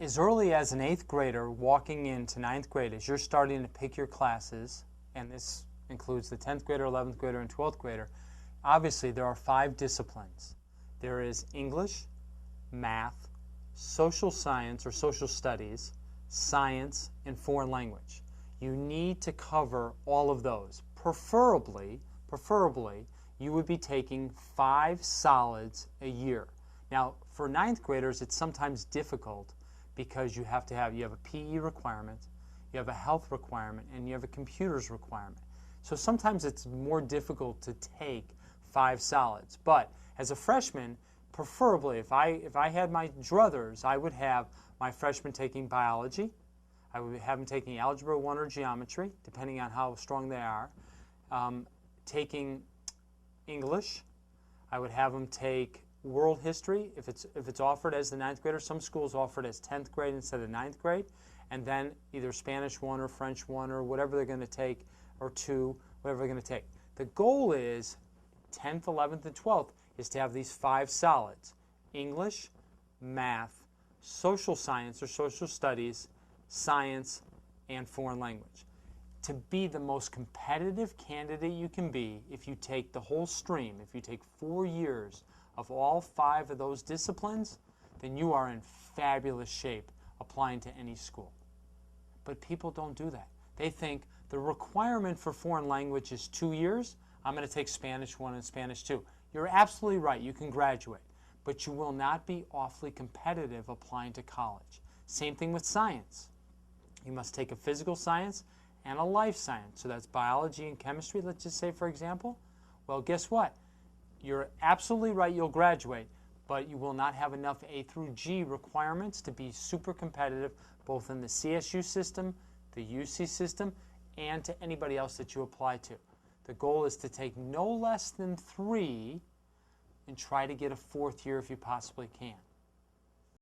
as early as an 8th grader walking into 9th grade, as you're starting to pick your classes, and this includes the 10th grader, 11th grader, and 12th grader, obviously there are 5 disciplines. There is English, math, social science or social studies, science, and foreign language. You need to cover all of those. Preferably, you would be taking 5 solids a year. Now, for 9th graders, it's sometimes difficult because you have a PE requirement, you have a health requirement, and you have a computers requirement. So sometimes it's more difficult to take 5 solids. But as a freshman, preferably, if I had my druthers, I would have my freshmen taking biology. I would have them taking algebra 1 or geometry, depending on how strong they are. Taking English. I would have them take world history if it's offered as the 9th grader. Some schools offer it as 10th grade instead of 9th grade. And then either Spanish 1 or French 1 or whatever they're going to take, or 2, whatever they're going to take. The goal is 10th, 11th, and 12th is to have these 5 solids: English, math, social science or social studies, science, and foreign language. To be the most competitive candidate you can be, if you take the whole stream, if you take 4 years of all 5 of those disciplines, then you are in fabulous shape applying to any school. But people don't do that. They think the requirement for foreign language is 2 years. I'm going to take Spanish 1 and Spanish 2. You're absolutely right. You can graduate. But you will not be awfully competitive applying to college. Same thing with science. You must take a physical science and a life science. So that's biology and chemistry, let's just say, for example. Well, guess what? You're absolutely right, you'll graduate, but you will not have enough A through G requirements to be super competitive, both in the CSU system, the UC system, and to anybody else that you apply to. The goal is to take no less than 3 and try to get a 4th year if you possibly can.